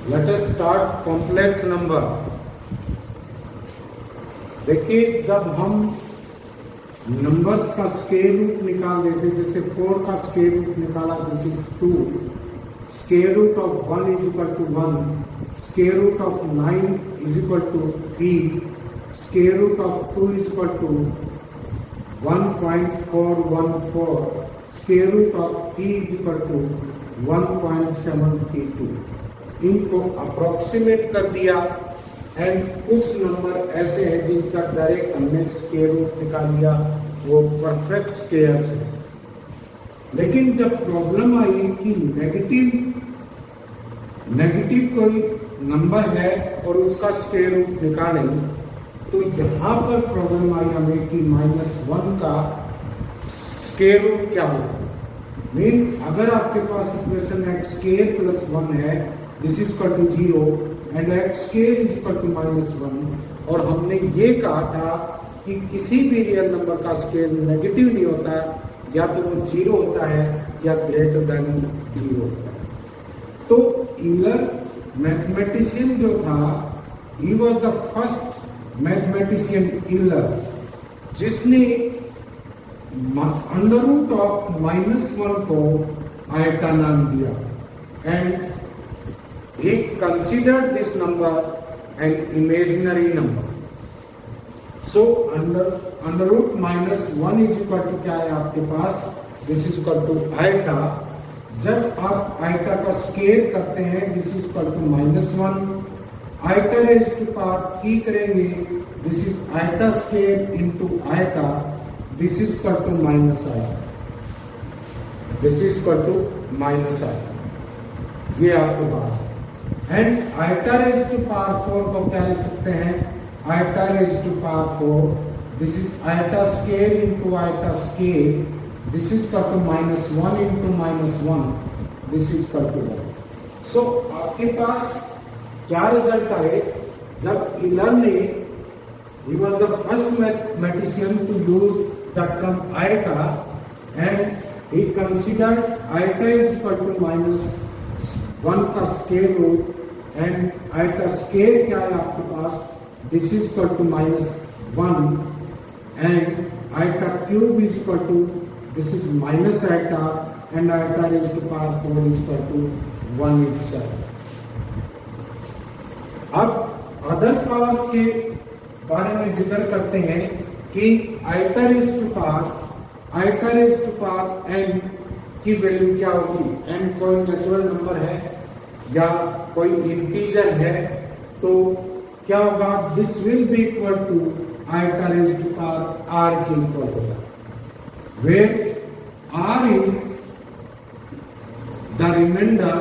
Let us start complex number. देखिए, जब हम नंबर्स का स्क्वायर रूट निकाल देते, जैसे 4 का स्क्वायर रूट निकाला, this is 2, square root of 1 is equal to 1, square root of 9 is equal to 3, square root of 2 is equal to 1.414, square root of 3 is equal to 1.732। इनको approximate कर दिया and कुछ number ऐसे हैं जिनका direct हमने square root निकाल लिया, वो परफेक्ट स्क्वायर्स है। लेकिन जब प्रॉब्लम आई कि नेगेटिव कोई नंबर है और उसका स्क्वायर रूट निकालें, तो यहां पर प्रॉब्लम आई हमें कि -1 का स्क्वायर रूट क्या होगा। मीन्स अगर आपके पास इक्वेशन x² + 1 है, this is equal to 0 and x² is equal to -1, और हमने ये कहा था कि किसी भी रियल नंबर का स्क्वायर नेगेटिव नहीं होता है, या तो वो 0 होता है या ग्रेटर देन 0 होता है। तो ईलर मैथमेटिशियन जो था, he was the first mathematician Euler, जिसने अंडर रूट ऑफ -1 को आयता नाम दिया and he considered this number an imaginary number. So under root -1 is equal to क्या है आपके पास, this is equal to आयता। जब आप आयता का स्क्वायर करते हैं, this is equal to -1, आयता raised to power 3 करेंगे, this is आयता स्क्वायर into आयता, this is equal to minus आयता, this is equal to minus आयता। ये आपके पास है। And iota raise to power 4 को क्या लिख सकते हैं, iota raise to power 4, this is iota square into iota square, this is equal to -1 into -1, this is equal to 1। So आपके पास क्या रिजल्ट आए, जब ईलर ने, he was the first mathematician to use the term iota and he considered iota is equal to -1 का square root and iota square क्या है आपके पास, this is equal to -1 and आयता cube is equal to, this is minus iota and iota raise to power 4 is equal to 1 itself. अब other powers के बारे में जिक्र करते हैं कि iota raise to power n की वैल्यू क्या होगी। n कोई नेचुरल नंबर है या कोई इंटीजर है, तो क्या होगा, this will be equal to iota raise to power r के इक्वल होगा, where r is the remainder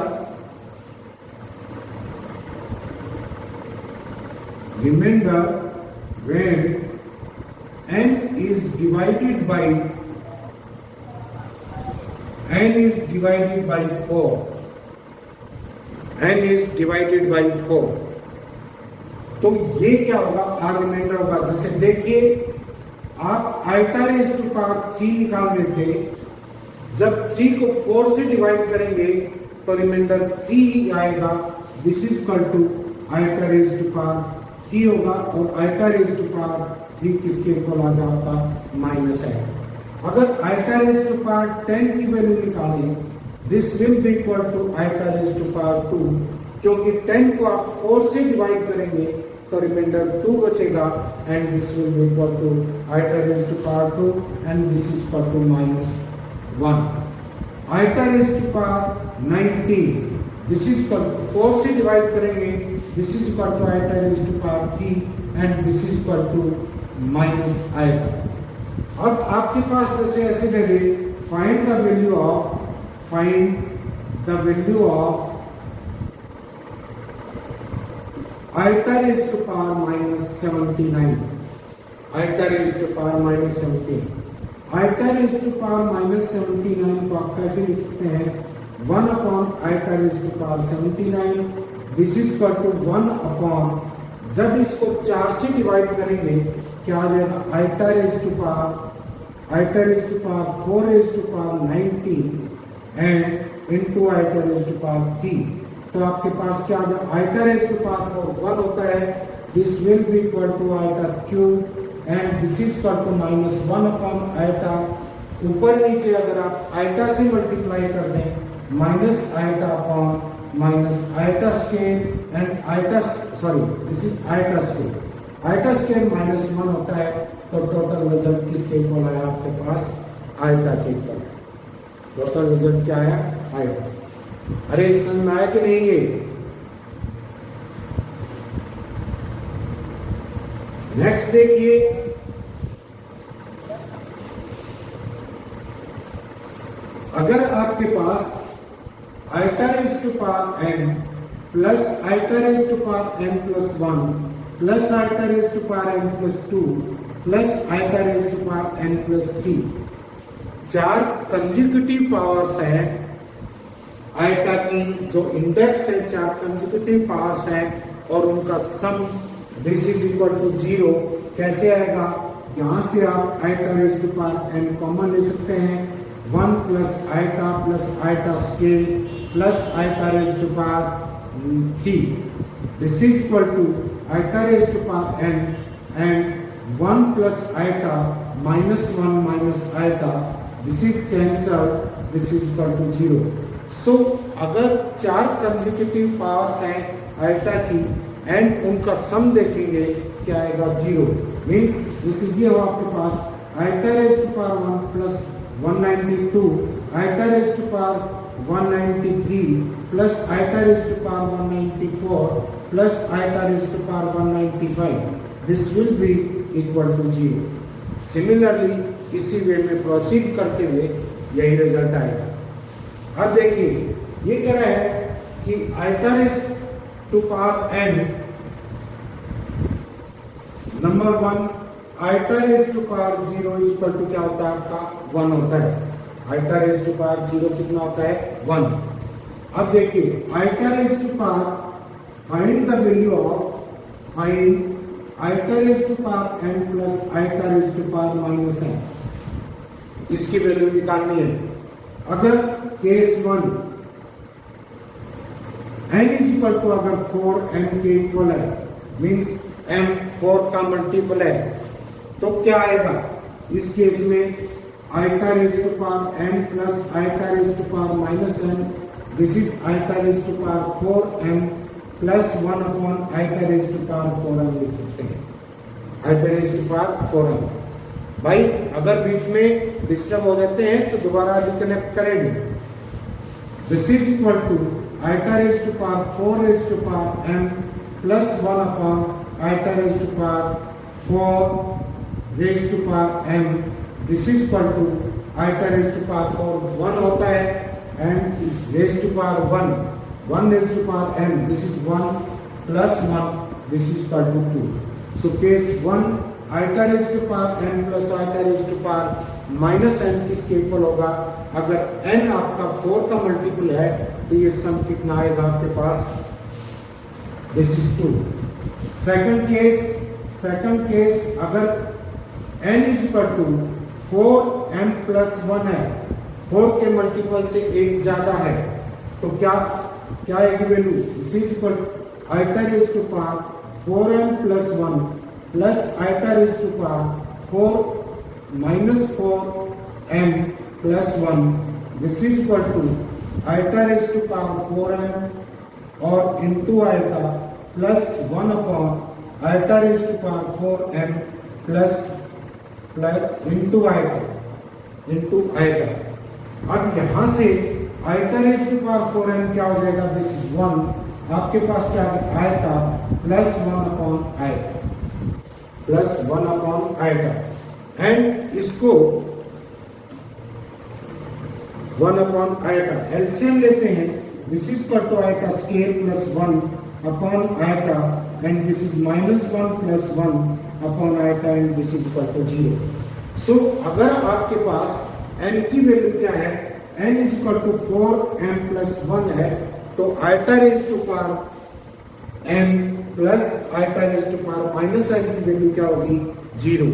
when n is divided by 4, n is divided by 4, तो ये क्या होगा, आर रिमाइंडर होगा। जैसे देखिए, आप आयता रेज़ टू पावर 3 निकाल रहे थे, जब 3 को 4 से डिवाइड करेंगे तो रिमाइंडर 3 आएगा, this is equal to iota raise to power 3 होगा, और आयता रेज़ टू पावर 3 किसके इक्वल आ जाता, माइनस है। अगर आयता रेज़ टू पावर 10 की वैल्यू निकालें, this will be equal to iota raise to power 2, क्योंकि 10 को आप 4 से डिवाइड करेंगे तो रिमाइंडर 2 बचेगा and this will be equal to iota raise to power 2 and this is equal to -1। Iota raise to power 19, this is equal 4 से divide करेंगे, this is equal to iota raise to power 3 and this is equal to minus iota. अब आपके पास जैसे ऐसे दे दे, find the value of iota raise to power -79, iota raise to power -17, आयता रेज़ टू पावर -79 को आप कैसे लिख सकते हैं, 1 upon iota raise to power 79, this is equal to 1 upon, जब इसको 4 से डिवाइड करेंगे क्या आ जाएगा, iota raise to power 4 raise to power 19 and into iota raised to power 3 तो आपके पास क्या आ गया, आइटा रेज टू पावर 4 1 होता है, this will be equal to iota cube and this is equal to -1 upon iota. ऊपर नीचे अगर आप आइटा से मल्टीप्लाई कर दें minus iota upon minus iota square and iota, sorry this is iota square, iota square -1 होता है, तो टोटल रिजल्ट किसके इक्वल आया आपके पास, आइटा के इक्वल। टोटल रिजल्ट क्या आया, आइटा। अरे समझ में आया कि नहीं ये? नेक्स्ट देखिए, अगर आपके पास iota raise to power n plus iota raise to power n plus 1 plus iota raise to power n plus 2 plus iota raise to power n plus 3, 4 consecutive powers है आइटा की, जो इंडेक्स है 4 consecutive powers है और उनका sum this is equal to 0। कैसे आएगा, यहां से आप iota raise to power n common ले सकते हैं, 1 plus iota square plus iota raise to power 3, this is equal to iota raise to power n and 1 plus iota -1 minus iota, this is cancel, this is equal to 0। So अगर 4 consecutive powers हैं iota की and उनका sum देखेंगे क्या आएगा, 0। Means this is ये हो आपके पास iota raise to power 1 plus 192 iota raise to power 193 plus iota raise to power 194 plus iota raise to power 195, this will be equal to 0। Similarly इसी वे में प्रोसीड करते हुए यही रिजल्ट आएगा। अब देखिए ये कह रहा है कि iota raise to power n number 1 iota raise to power 0 is equal to क्या होता है आपका 1 होता है, आइटा रेज टू पावर 0 कितना होता है 1। अब देखिए iota raise to power, find the value of, find iota raise to power n plus iota raise to power -n, इसकी वैल्यू निकालनी है। अगर case 1 n is equal to अगर 4m के इक्वल है, मीन्स m 4 का मल्टीपल है, तो क्या आएगा इस केस में iota raise to power n plus iota raise to power -n, this is iota raise to power 4m plus 1 upon iota raise to power 4m लिख सकते हैं, iota raise to power 4m। भाई अगर बीच में disturb हो जाते हैं तो दोबारा रिकनेक्ट करेंगे। This is equal to iota raise to power 4 raise to power m plus 1 upon iota raise to power 4 raise to power m, this is equal to iota raise to power 4 1 होता है and इस raise to power 1 raise to power m, this is 1 plus 1, this is equal to 2। So case 1 iota raise to power n plus iota raise to power -n किसके equal होगा, अगर n आपका 4 का multiple है तो ये सम कितना आएगा आपके पास, दिस इज 2। सेकंड केस अगर n is equal to 4m plus 1 है, 4 के मल्टीपल से एक ज्यादा है, तो क्या आएगी value, this is equal iota raise to power 4m plus 1 plus iota raise to power 4 minus 4m plus 1, this is equal to iota raise to power 4m और into iota plus 1 upon iota raise to power 4m plus into iota. अब यहां से iota raise to power 4m क्या हो जाएगा, this is 1, आपके पास क्या है iota plus 1 upon iota plus 1 upon iota and इसको 1 अपॉन आइटा एलसीएम लेते हैं, this is equal to iota square plus 1 upon iota and this is -1 plus 1 upon iota and this is equal to 0। So अगर आपके पास n की value क्या है, n is equal to 4m plus 1 है, तो iota raise to power m plus iota raise to power -n की value क्या होगी 0।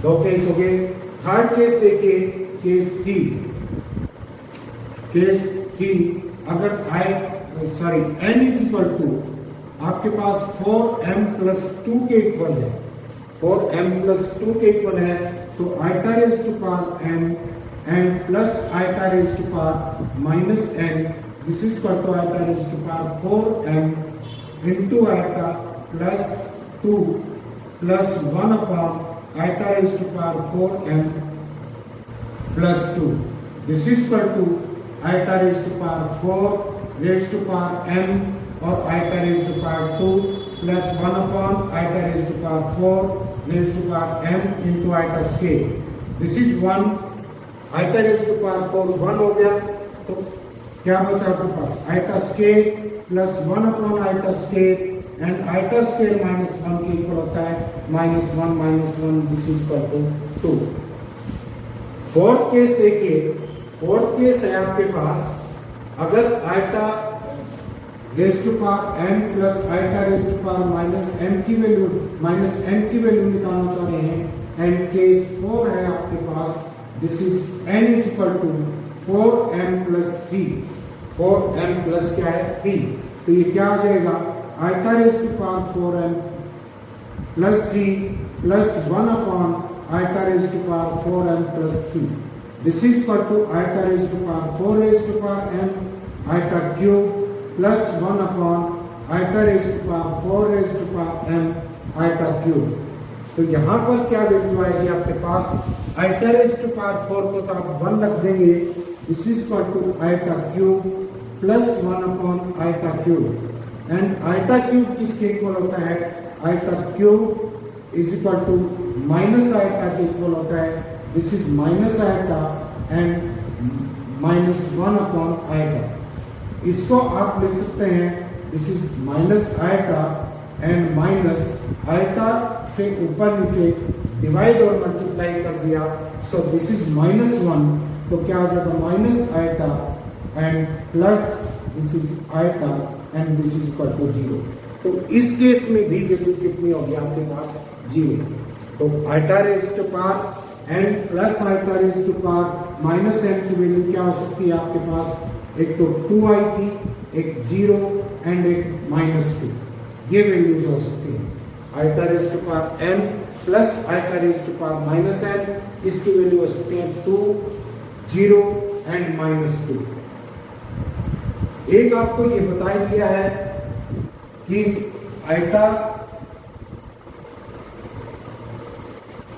दो केस हो गए। थर्ड केस देखिए, केस 3 अगर sorry n is equal to आपके पास 4m प्लस 2 के इक्वल है, 4m प्लस 2 के इक्वल है, तो iota raise to power n and plus iota raise to power minus n, this is equal to iota raise to power 4m into iota plus 2 plus 1 upon iota raise to power 4m plus 2, this is equal to iota raise to power 4 raise to power m और iota raise to power 2 plus 1 upon iota raise to power 4 raise to power m into iota square, this is 1, iota raise to power 4 1 हो गया, तो क्या बचा आपके पास iota square plus 1 upon iota square and iota square minus 1 के equal होता है minus 1, this is equal to 2। Fourth case देखिए, फोर्थ केस है आपके पास अगर iota raise to power n plus iota raise to power minus m की value निकालना चाह रहे हैं एंड केस 4 है आपके पास, this is n is equal to 4m plus 3, 4m plus क्या है 3, तो ये क्या आ जाएगा iota raise to power 4m plus 3 plus 1 upon iota raise to power 4m plus 3, this is equal to iota raise to power 4 raise to power m iota cube plus 1 upon iota raise to power 4 raise to power m iota cube. तो यहाँ पर क्या value आएगी आपके पास iota raise to power 4 को तो आप 1 रख देंगे, this is equal to iota cube plus 1 upon iota cube and iota cube किसके इक्वल होता है, iota cube is equal to minus iota के इक्वल होता है, this is minus iota and minus 1 upon iota, इसको आप लिख सकते हैं this is minus iota and minus iota से ऊपर नीचे डिवाइड और मल्टीप्लाई कर दिया, सो दिस इज माइनस 1, तो क्या आ जाएगा minus iota and plus this is iota and this is equal to 0। तो इस केस में भी वैल्यू कितनी होगी आपके पास 0, तो iota raise to power n plus iota raise to power minus n की वैल्यू क्या हो सकती है आपके पास, एक तो 2 आई थी, एक 0 एंड एक -2, ये वैल्यूज हो सकती है iota raise to power n plus iota raise to power minus n, इसकी वैल्यू हो सकती है 2, 0 एंड -2। एक आपको ये बता दिया है कि आइटा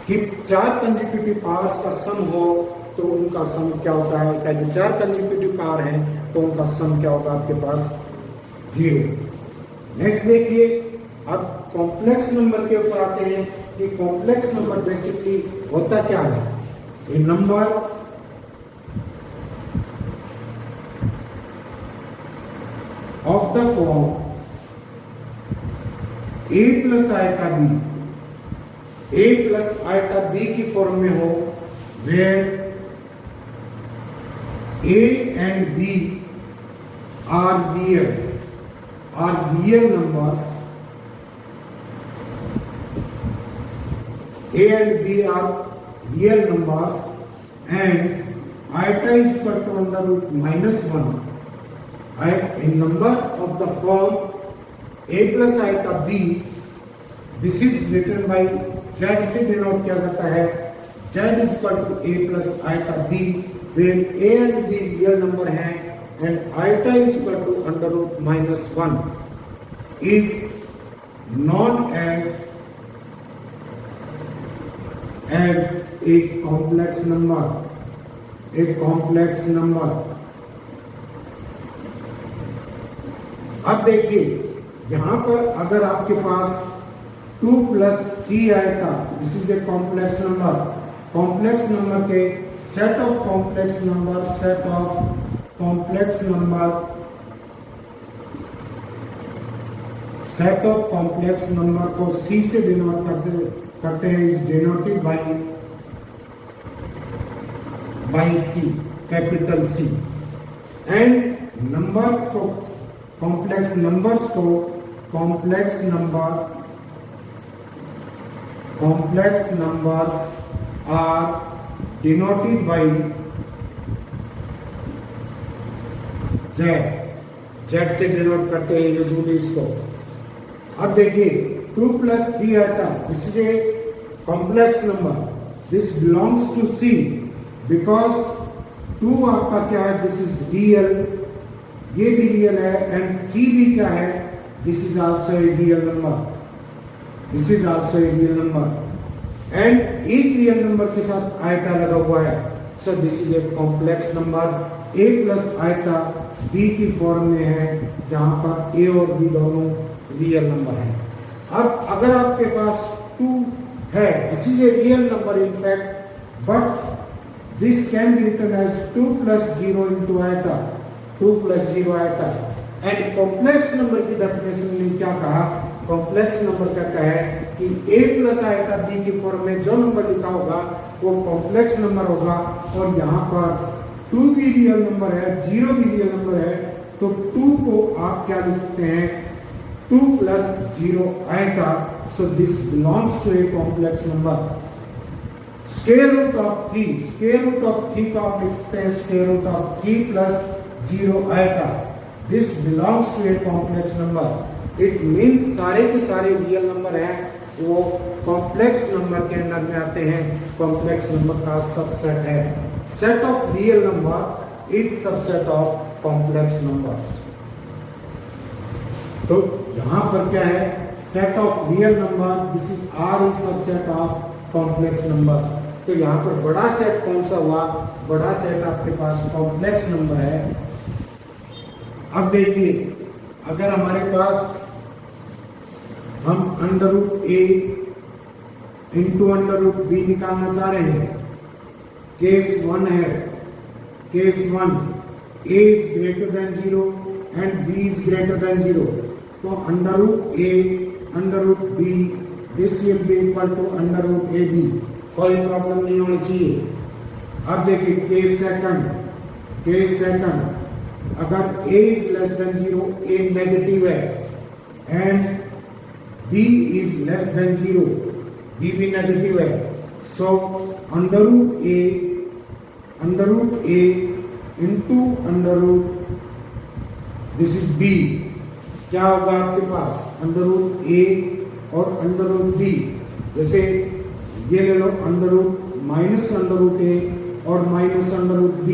कि 4 कंसेक्यूटिव पावर्स का सम हो तो उनका सम क्या होता है, आइटा की 4 कंसेक्यूटिव पावर है तो उनका सम क्या होगा आपके पास 0। नेक्स्ट देखिए, अब कॉम्प्लेक्स नंबर के ऊपर आते हैं कि कॉम्प्लेक्स नंबर बेसिकली होता क्या है, a number of the form a plus iota b, a plus iota b की फॉर्म में हो, where a and b are real numbers, a and b are real numbers and iota is equal to under root -1. A number of the form a plus iota b, this is written by z से denote किया जाता है, z is equal to a plus iota b, where a and b real number हैं and iota is equal to under root -1 is known as a complex number, अब देखिए यहां पर अगर आपके पास 2 + 3 iota, this is a complex number के set of complex number को C से डिनोट करते हैं, is denoted by C, capital C, and numbers को complex numbers are denoted by Z, Z से डिनोट करते हैं यूजुअली इसको। अब देखिए 2 + 3 iota, this is a complex number, this belongs to C because 2 आपका क्या है, दिस इज रियल, ये भी रियल है, एंड 3 भी क्या है, this is also a real number, this is also a real number, and एक रियल नंबर के साथ आइटा लगा हुआ है, so this is a complex number. a plus iota b की फॉर्म में है, जहां पर a और b दोनों रियल नंबर है। अब अगर आपके पास 2 है, this is a real number in fact, but this can be written as 2 + 0 into iota, 2 + 0 iota. And complex number की डेफिनेशन में क्या कहा, कॉम्प्लेक्स नंबर कहता है कि a प्लस आइटा b की फॉर्म में जो नंबर लिखा होगा वो कॉम्प्लेक्स नंबर होगा, और यहाँ पर 2 भी रियल नंबर है, 0 भी रियल नंबर है, तो 2 को आप क्या लिख सकते हैं, 2 + 0 iota, so this belongs to a complex number. Square root of 3, square root of 3 को आप लिख सकते हैं square root of 3 + 0 iota, this belongs to a complex number. It means सारे के सारे रियल नंबर हैं, वो कॉम्प्लेक्स नंबर के अंदर में आते हैं, कॉम्प्लेक्स नंबर का सबसेट है। Set of real number is subset of complex numbers. तो यहां पर क्या है, set of real number, this is R is subset of complex number. तो यहां पर बड़ा सेट कौन सा हुआ, बड़ा सेट आपके पास कॉम्प्लेक्स नंबर है। अब देखिए, अगर हमारे पास हम √a इंटू √b निकालना चाह रहे हैं, केस 1 है, case 1 a is greater than 0 and b is greater than 0, तो √a √b this will be equal to √ab, कोई प्रॉब्लम नहीं होनी चाहिए। अब देखिए केस सेकंड, अगर a is less than 0, a negative है, and b is less than 0, b भी नेगेटिव है, so √a into this is b, क्या होगा आपके पास √a और √b, जैसे ये ले लो माइनस √a और माइनस √b,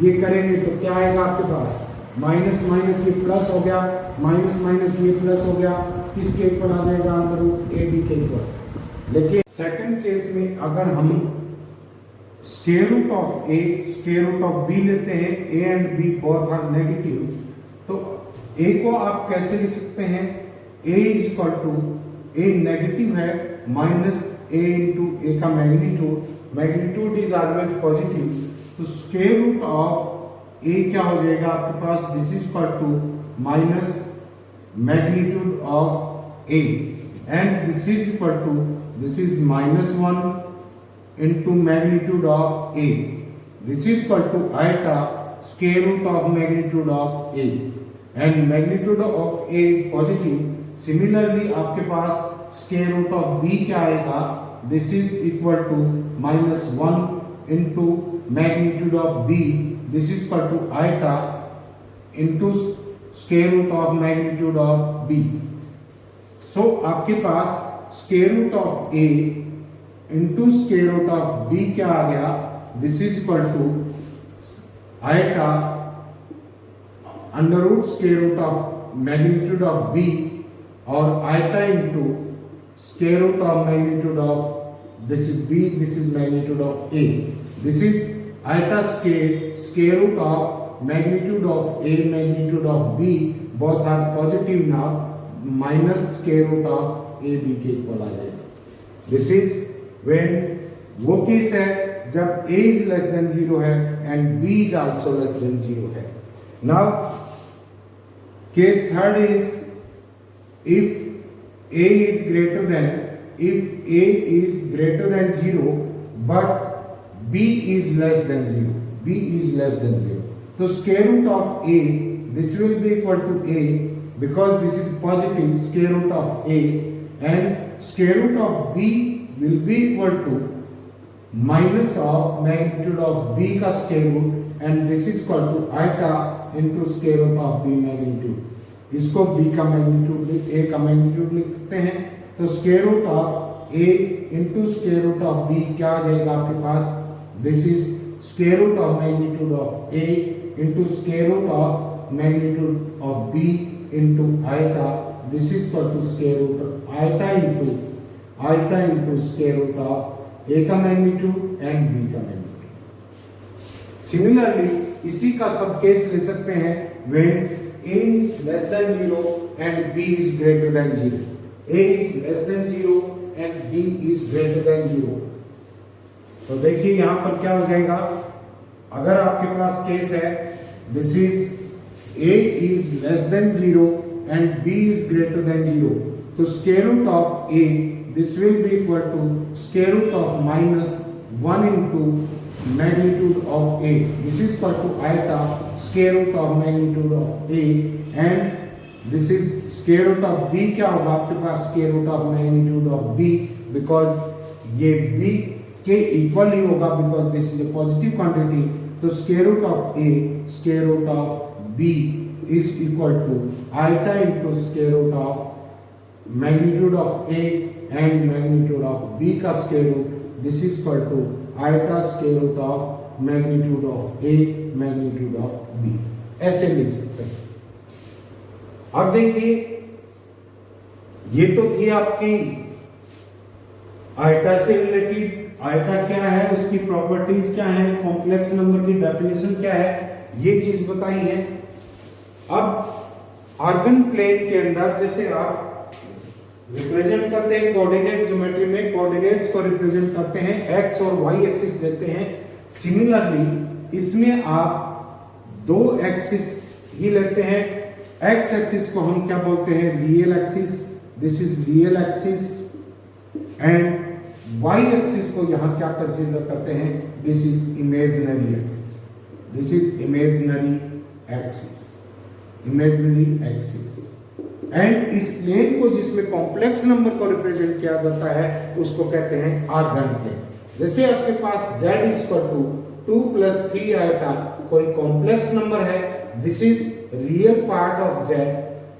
ये करेंगे तो क्या आएगा आपके पास, माइनस माइनस ये प्लस हो गया, माइनस माइनस ये प्लस हो गया, किसके इक्वल आ जाएगा, √ab के इक्वल। लेकिन सेकंड केस में अगर हम square root of a square root of b लेते हैं, a and b both are negative, तो a को आप कैसे लिख सकते हैं, a is equal to, a negative है, माइनस a इंटू a का मैग्नीट्यूड इज ऑलवेज पॉजिटिव, तो स्क्वायर रूट ऑफ a क्या हो जाएगा आपके पास, this is equal to minus magnitude of a, and this is equal to, this is -1 into magnitude of a, this is equal to iota square root of magnitude of a, and magnitude of a is positive. Similarly आपके पास square root of b क्या आएगा, this is equal to -1 into magnitude of b, this is equal to iota into square root of magnitude of b. So आपके पास square root of a into square root of b क्या आ गया, this is equal to iota under square root of magnitude of b और iota into square root of magnitude of, this is b, this is magnitude of a, this is iota square root of magnitude of a magnitude of b, both are positive now, minus square root of a b के equal आ जाएगा। This is when वो case है जब a is less than 0 है and b is also less than 0 है। Now case third is if a is greater than 0 but b is less than 0, तो square root of a, this will be equal to a because this is positive square root of a, and square root of b will be equal to minus of magnitude of b का square root, and this is equal to iota into square root of b magnitude. इसको b का magnitude a का magnitude लिख सकते हैं। तो square root of a into square root of b क्या आ जाएगा आपके पास, this is square root of magnitude of a into square root of magnitude of b into iota, this is equal to square root of iota into square root of a का magnitude and b का magnitude. Similarly इसी का सब case ले सकते हैं when a is less than 0 and b is greater than 0, a is less than 0 and b is greater than 0। तो देखिए यहां पर क्या हो जाएगा, अगर आपके पास केस है this is a is less than 0 and b is greater than 0, तो square root of a this will be equal to square root of minus 1 into magnitude of a, this is equal to iota square root of magnitude of a and this is square root of b क्या होगा आपके पास square root of magnitude of b, because ये b के equal ही होगा because this is a positive quantity। तो square root of a square root of b is equal to iota into square root of magnitude of a and magnitude of b का square root, this is equal to iota square root of magnitude of a magnitude of b, ऐसे लिख सकते हैं। अब देखिए ये तो थी आपकी आइटा से रिलेटेड, आइटा क्या है, उसकी प्रॉपर्टीज क्या है, कॉम्प्लेक्स नंबर की डेफिनेशन क्या है, ये चीज बताई है। अब आर्गन प्लेन के अंदर जैसे आप रिप्रेजेंट करते हैं कोऑर्डिनेट ज्योमेट्री में, कोऑर्डिनेट्स को रिप्रेजेंट करते हैं एक्स और वाई एक्सिस देते हैं। सिमिलरली इसमें आप दो एक्सिस ही लेते हैं, एक्स एक्सिस को हम क्या बोलते हैं, real axis, this is real axis, and y axis को यहां क्या कंसीडर करते हैं, this is imaginary axis, this is imaginary axis, imaginary axis. And इस प्लेन को जिसमें कॉम्प्लेक्स नंबर को रिप्रेजेंट किया जाता है उसको कहते हैं आर्गन प्लेन। जैसे आपके पास z is equal to 2 + 3 iota कोई कॉम्प्लेक्स नंबर है, this is real part of z,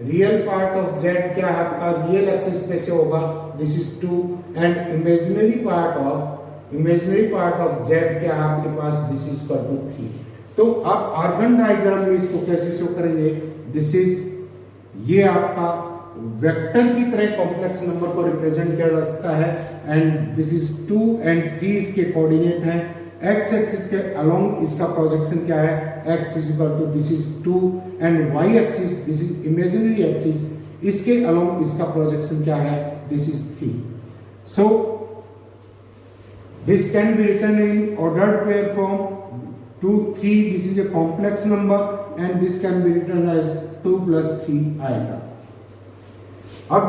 real part of z क्या है आपका, रियल एक्सिस पे से होगा, this is 2, and imaginary part of z क्या है आपके पास, दिस इज इक्वल टू 3। तो आप आर्गन डायग्राम में इसको कैसे शो करेंगे, दिस इज ये आपका वेक्टर की तरह कॉम्प्लेक्स नंबर को रिप्रेजेंट किया जा सकता है, एंड दिस इज 2 and 3 इसके कोऑर्डिनेट हैं, एक्स एक्सिस के अलोंग इसका प्रोजेक्शन क्या है, x is equal to this is 2 and y axis this is imaginary axis, इसके अलोंग इसका प्रोजेक्शन क्या है, this is 3। So this can be written in ordered pair form 2 3, this is a complex number and this can be written as 2 + 3 iota. अब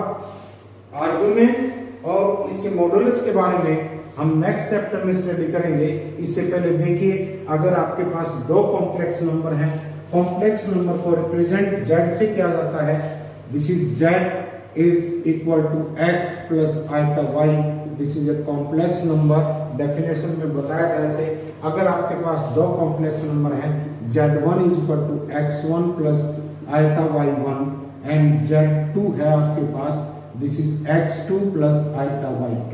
argument और इसके modulus के बारे में हम नेक्स्ट चैप्टर में स्टडी करेंगे। इससे पहले देखिए, अगर आपके पास दो कॉम्प्लेक्स नंबर हैं, कॉम्प्लेक्स नंबर को रिप्रेजेंट z से किया जाता है, this is z is equal to x + iota y, this is a complex number. Definition में बताया था ऐसे, अगर आपके पास दो कॉम्प्लेक्स नंबर हैं, z1 is equal to x1 + iota y1 and z2 है आपके पास, this is x2 + iota y2।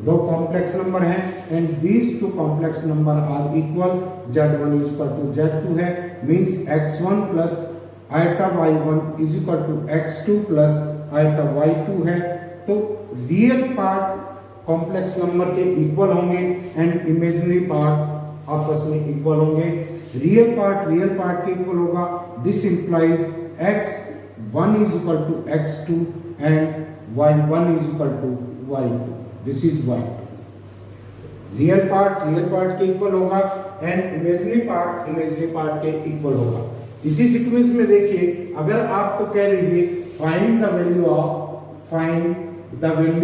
दो कॉम्प्लेक्स नंबर हैं and these two complex number are equal, z1 is equal to z2 है, means x1 + iota y1 is equal to x2 + iota y2 है। तो real part complex number के equal होंगे and imaginary part आपस में equal होंगे। Real part के equal होगा, this implies x1 is equal to x2 and y1 is equal to y2, this is y। Real part के इक्वल होगा and imaginary part के इक्वल होगा। इसी सीक्वेंस में देखिए, अगर आपको कह रही है find the value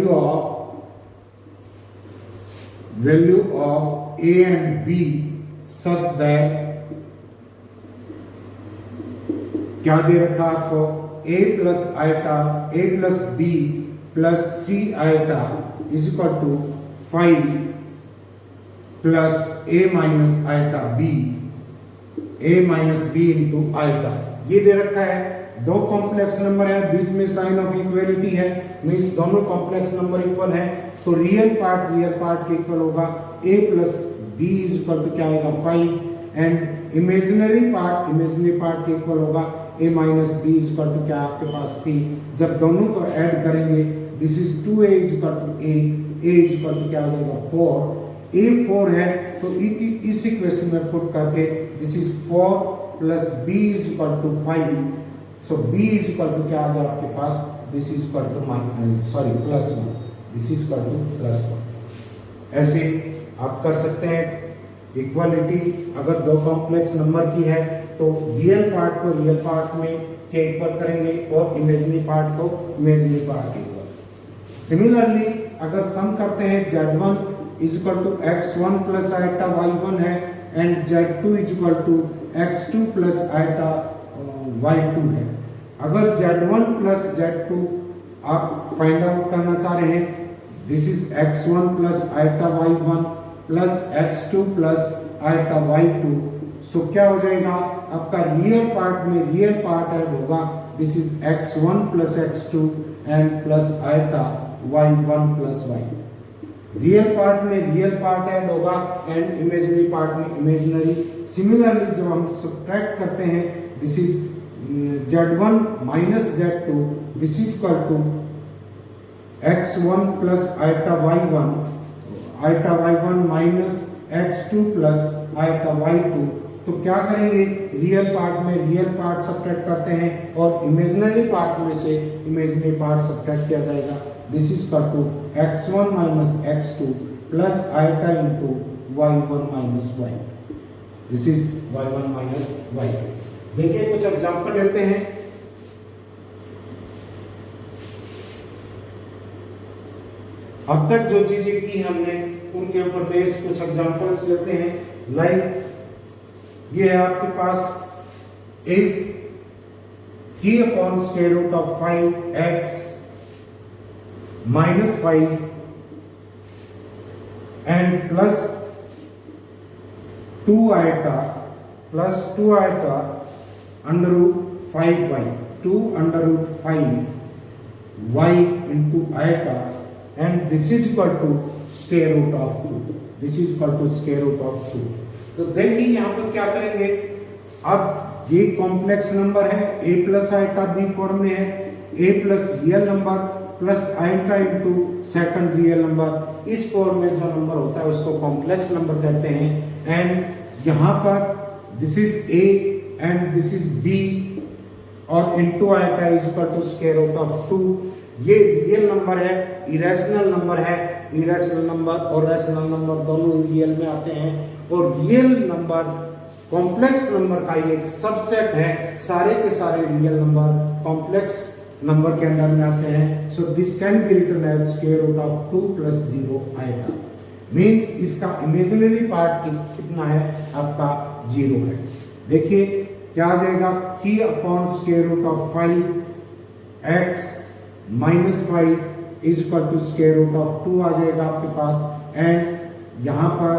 of a and b such that, क्या दे रखा आपको, a + b + 3 iota is equal to 5 + a - iota b a minus b into iota. ये दे रखा है, दो कॉम्प्लेक्स नंबर है, बीच में साइन ऑफ इक्वलिटी है, मीन्स दोनों कॉम्प्लेक्स नंबर इक्वल है, तो रियल पार्ट के इक्वल होगा, a plus b is equal to क्या आएगा 5, एंड इमेजिनरी पार्ट के इक्वल होगा a minus b is equal to क्या आपके पास 3। जब दोनों को ऐड करेंगे, this is 2a is equal to a is equal to क्या आ जाएगा 4, a 4 है तो इस इक्वेशन में पुट करके this is 4 plus b is equal to 5, so b is equal to क्या आ गया आपके पास, this is equal to plus 1, this is equal to plus 1। ऐसे आप कर सकते हैं इक्वालिटी। अगर दो कॉम्प्लेक्स नंबर की है तो रियल पार्ट को रियल पार्ट में के इक्वल करेंगे और इमेजिनरी पार्ट को इमेजिनरी पार्ट के इक्वल। सिमिलरली अगर सम करते हैं z1 is equal to x1 plus iota y1 है, and z2 is equal to x2 plus iota y2 है। अगर z1 प्लस z2 आप फाइंड आउट करना चाह रहे हैं, this is x1 plus iota y1 plus x2 plus iota y2, so क्या हो जाएगा आपका रियल पार्ट में रियल पार्ट ऐड होगा, this is x1 plus x2 and plus iota y1 plus y। Real part में रियल पार्ट ऐड होगा and imaginary part में imaginary. Similarly जब हम सब्ट्रैक्ट करते हैं, this is z1 minus z2, this is equal to x1 plus iota y1 minus x2 plus iota y2। तो क्या करेंगे, रियल पार्ट में रियल पार्ट सब्ट्रैक्ट करते हैं और इमेजिनरी पार्ट में से इमेजिनरी पार्ट सब्ट्रैक्ट किया जाएगा, this is equal to x1 minus x2 plus iota into y1 minus y, this is y1 minus y2। देखिए कुछ एग्जांपल लेते हैं। अब तक जो चीजें की हमने उनके ऊपर बेस्ड कुछ एग्जांपल्स लेते हैं। लाइक ये है आपके पास, if 3 upon square root of 5x minus 5 and plus 2 iota under root 5y, 2 under root 5y into iota, and this is equal to square root of 2, this is equal to square root of 2। तो देखिए यहां पर क्या करेंगे, अब ये complex number है, a plus iota b form में है, a plus real number plus iota into second real number, इस फॉर्म में जो नंबर होता है उसको कॉम्प्लेक्स नंबर कहते हैं। एंड यहां पर this is a and this is b और into iota is equal to square root of 2। ये रियल नंबर है, इरेशनल नंबर है, इरेशनल नंबर और रैशनल नंबर दोनों रियल में आते हैं, और रियल नंबर कॉम्प्लेक्स नंबर का एक सबसेट है, सारे के सारे रियल नंबर कॉम्प्लेक्स नंबर के अंदर में आते हैं। So this can be written as square root of 2 plus 0 iota, means इसका इमेजिनरी पार्ट कितना है आपका 0 है। देखिए क्या आ जाएगा, 3 upon square root of 5x minus 5 is equal to square root of 2 आ जाएगा आपके पास, एंड यहां पर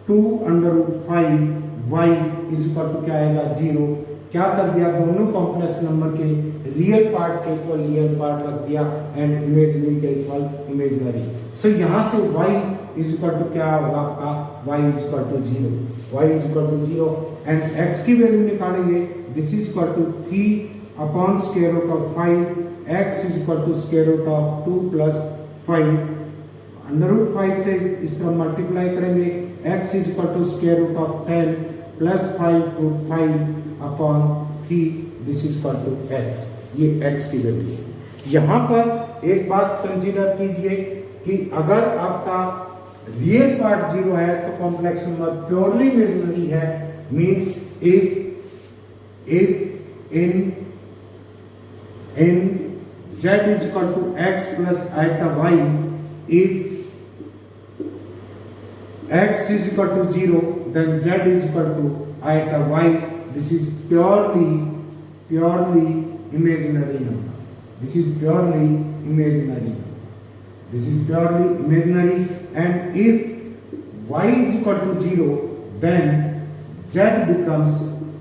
2 under root 5y is equal to क्या आएगा 0। क्या कर दिया, दोनों कॉम्प्लेक्स नंबर के रियल पार्ट के इक्वल रियल पार्ट रख दिया एंड इमेजिनरी के इक्वल इमेजिनरी। सो यहां से y इज इक्वल टू क्या होगा आपका, y is equal to 0, y is equal to 0, and x की वैल्यू निकालेंगे, this is equal to 3 upon square root of 5x is equal to square root of 2 plus 5, under root 5 से इस तरह multiply करेंगे, x is equal to square root of 10 plus 5 root 5 upon 3, this is equal to x। ये x की value है। यहां पर एक बात कंसीडर कीजिए कि अगर आपका रियल पार्ट 0 है तो कॉम्प्लेक्स नंबर प्योरली इमेजिनरी है, means if in z is equal to x plus iota y, if x is equal to 0 then z is equal to iota y, this is purely imaginary number, this is purely imaginary, this is purely imaginary, and if y is equal to 0 then z becomes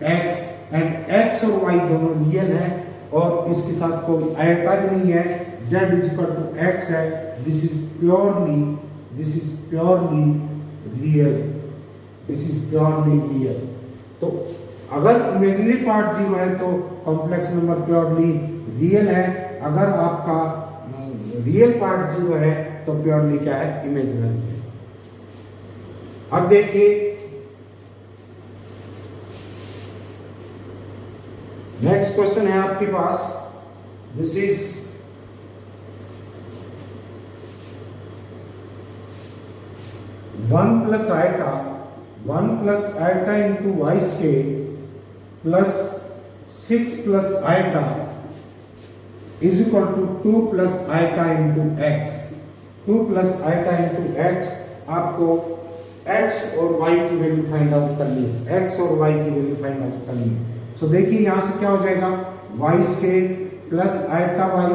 x and x और y दोनों real है और इसके साथ कोई iota नहीं है, z is equal to x है, दिस इज प्योरली रियल। तो अगर इमेजिनरी पार्ट 0 है तो कॉम्प्लेक्स नंबर प्योरली रियल है, अगर आपका रियल पार्ट 0 है तो प्योरली क्या है, इमेजिनरी है। अब देखिए नेक्स्ट क्वेश्चन है आपके पास, this is one plus iota into y square plus 6 plus iota is equal to 2 plus iota into x. 2 plus iota into x, आपको x और y की वैल्यू फाइंड आउट करनी है, x और y की वैल्यू फाइंड आउट करनी है। सो देखिए यहां से क्या हो जाएगा, y square plus iota y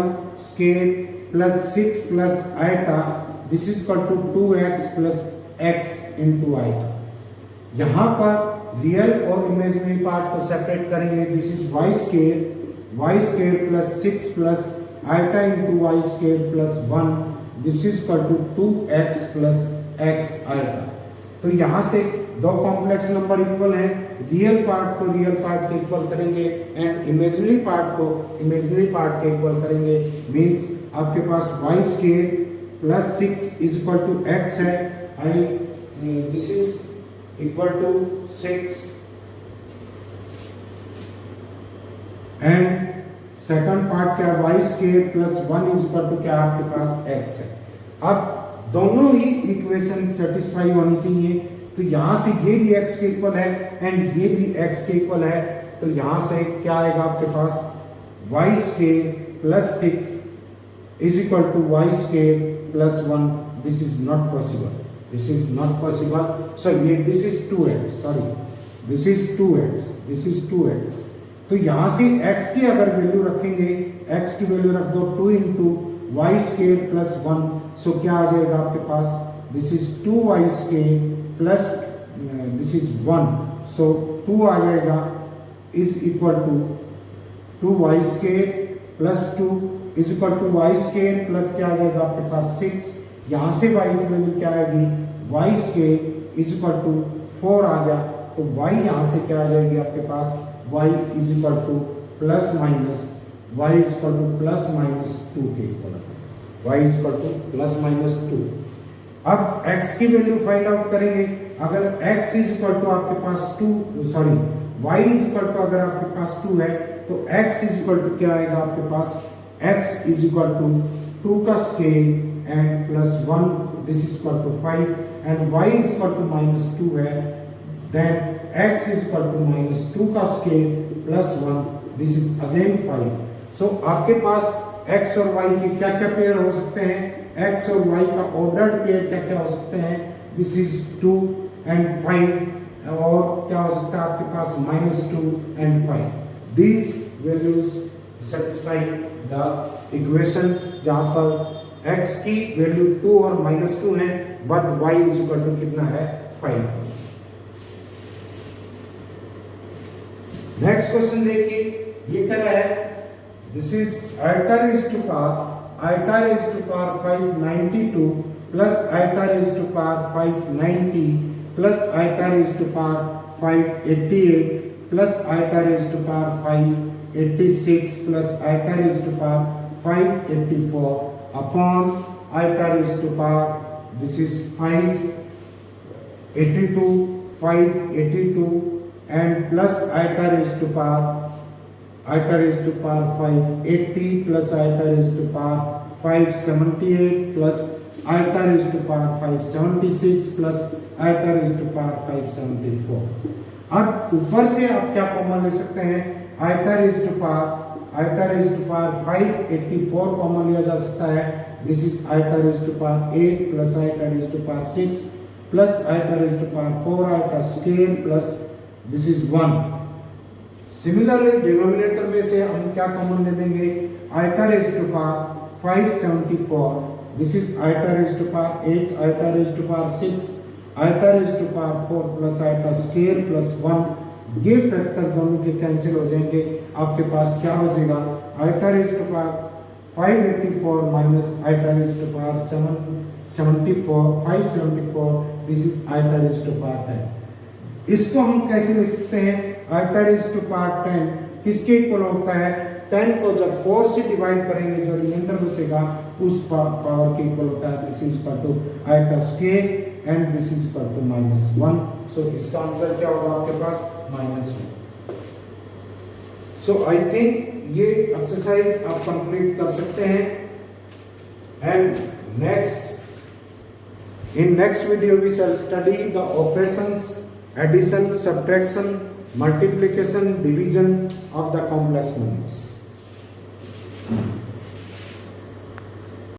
square plus 6 plus iota, this is equal to 2x plus x into iota. यहां पर रियल और इमेजिनरी पार्ट को सेपरेट करेंगे, this is y square plus 6 plus iota into y square plus 1, this is equal to 2x plus x iota. तो यहां से दो complex number equal हैं, रियल पार्ट को रियल पार्ट के इक्वल करेंगे एंड इमेजिनरी पार्ट को इमेजिनरी पार्ट के इक्वल करेंगे, मींस आपके पास y square plus 6 is equal to x है, this is equal to 6 and second part क्या, y square plus 1 is equal to क्या आपके पास x है। अब दोनों ही इक्वेशन सेटिस्फाई होनी चाहिए, तो यहां से ये भी x के इक्वल है एंड ये भी x के इक्वल है, तो यहां से क्या आएगा आपके पास, y square plus 6 is equal to y square plus 1, this is not possible, this is not possible. So ये this is 2x, sorry this is 2x, तो यहां से x की अगर वैल्यू रखेंगे, x की वैल्यू रख दो 2 into y square plus 1, so क्या आ जाएगा आपके पास, this is 2y square plus this is 1, so 2 आ जाएगा is equal to 2y square plus 2 is equal to y square plus क्या आ जाएगा आपके पास 6, यहां से y की वैल्यू क्या आएगी, y square is equal to 4 आ गया, तो y यहां से क्या आ जाएगी आपके पास, y is equal to plus minus, y is equal to plus minus 2 के equal, y is equal to plus minus 2। अब x की वैल्यू फाइंड आउट करेंगे, अगर x इज इक्वल टू आपके पास 2, sorry y is equal to अगर आपके पास 2 है तो x इज इक्वल टू क्या आएगा आपके पास, x इज इक्वल टू 2 का square and plus 1, this is equal to 5 and y is equal to minus 2 है, then x is equal to minus 2 का square plus 1, this is again 5। So आपके पास x और y के क्या क्या pair हो सकते हैं, x और y का ऑर्डर्ड पेयर क्या क्या हो सकते हैं, दिस इज 2 एंड 5, और क्या हो सकता है आपके पास minus 2 and 5, these values satisfy the equation जहां पर x की वैल्यू 2 और माइनस 2 है but y is equal to कितना है, 5। नेक्स्ट क्वेश्चन देखिए, ये क्या है, this is iota raise to power 592 plus iota raise to power 590 plus iota raise to power 588 plus iota raise to power 586 plus iota raise to power 584 upon iota raise to power, this is 582 and plus iota raised to power 580 plus iota raised to power 578 plus iota raised to power 576 plus iota raised to power 574। अब ऊपर से आप क्या common ले सकते हैं, iota raised to power 584 common लिया जा सकता है, this is iota raised to power 8 plus iota raised to power 6 plus iota raised to power 4 iota square plus this is 1। Similarly denominator में से हम क्या कॉमन ले लेंगे, iota raise to power 574, this is iota raise to power 8 iota raise to power 6 iota raise to power 4 plus iota square plus 1, ये factor दोनों के cancel हो जाएंगे, आपके पास क्या बचेगा, iota raise to power 584 minus iota raise to power 574, this is iota raise to power 10। इसको हम कैसे लिख सकते हैं, आइटा रेज टू पावर 10 किसके इक्वल होता है, 10 को जब 4 से डिवाइड करेंगे जो रिमाइंडर बचेगा उस पावर के इक्वल होता है, this is equal to iota square and this is equal to -1। So इसका आंसर क्या होगा आपके पास, -1। सो आई थिंक ये एक्सरसाइज आप कंप्लीट कर सकते हैं। And in next video we shall study the operations addition, subtraction, multiplication, division of the complex numbers.